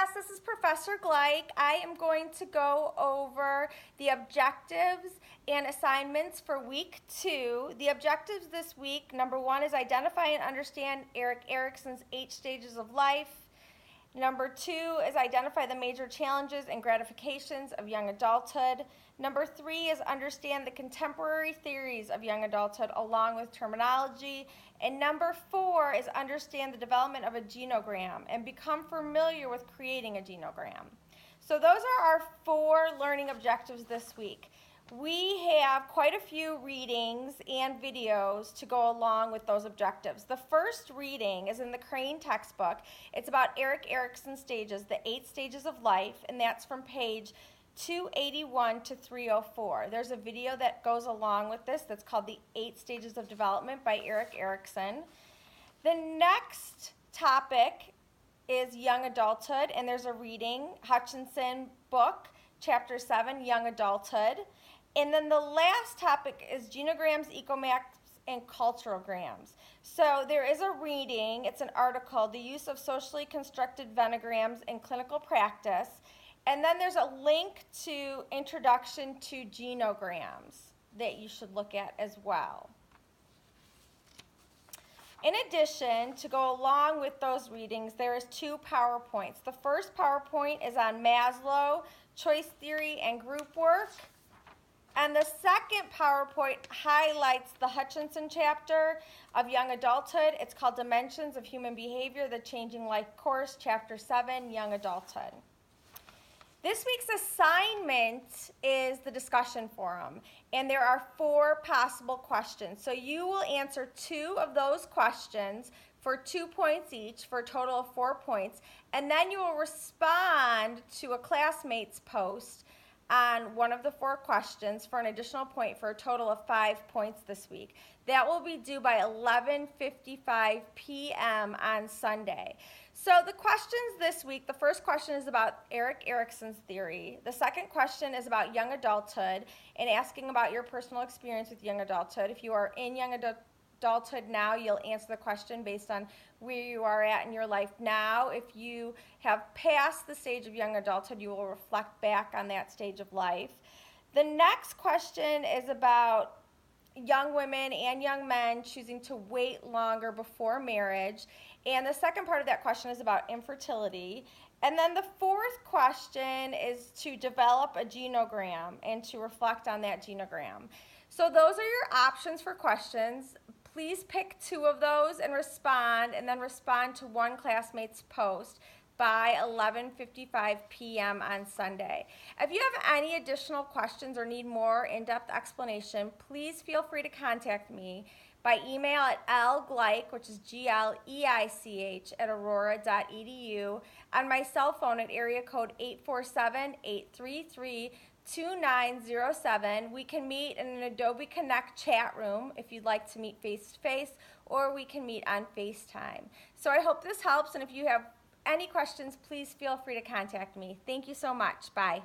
class, this is Professor Gleich. I am going to go over the objectives and assignments for week 2. The objectives this week, number 1 is identify and understand Erik Erikson's 8 stages of life. Number 2 is identify the major challenges and gratifications of young adulthood. Number 3 is understand the contemporary theories of young adulthood along with terminology. And number 4 is understand the development of a genogram and become familiar with creating a genogram. So those are our 4 learning objectives this week. We have quite a few readings and videos to go along with those objectives. The first reading is in the Crane textbook. It's about Erik Erikson's stages, the 8 stages of life, and that's from page 281 to 304. There's a video that goes along with this that's called The 8 Stages of Development by Erik Erikson. The next topic is young adulthood, and there's a reading, Hutchinson book, chapter 7, young adulthood. And then the last topic is genograms, ecomaps, and culturograms. So there is a reading, it's an article, The Use of Socially Constructed Venograms in Clinical Practice. And then there's a link to Introduction to Genograms that you should look at as well. In addition, to go along with those readings, there is 2 PowerPoints. The first PowerPoint is on Maslow, choice theory, and group work. And the second PowerPoint highlights the Hutchinson chapter of young adulthood. It's called Dimensions of Human Behavior, the Changing Life Course, chapter 7, young adulthood. This week's assignment is the discussion forum, and there are 4 possible questions. So you will answer 2 of those questions for 2 points each, for a total of 4 points, and then you will respond to a classmate's post on one of the 4 questions for an additional point for a total of 5 points this week. That will be due by 11:55 p.m. on Sunday. So the questions this week, the first question is about Erik Erikson's theory. The second question is about young adulthood and asking about your personal experience with young adulthood. If you are in young adulthood now, you'll answer the question based on where you are at in your life now. If you have passed the stage of young adulthood, you will reflect back on that stage of life. The next question is about young women and young men choosing to wait longer before marriage. And the second part of that question is about infertility. And then the 4th question is to develop a genogram and to reflect on that genogram. So those are your options for questions. Please pick 2 of those and then respond to one classmate's post by 11:55 p.m. on Sunday. If you have any additional questions or need more in-depth explanation, please feel free to contact me by email at lgleich, which is Gleich, at aurora.edu, on my cell phone at area code 847-833-2907. We can meet in an Adobe Connect chat room if you'd like to meet face-to-face, or we can meet on FaceTime. So I hope this helps, and if you have any questions, please feel free to contact me. Thank you so much. Bye.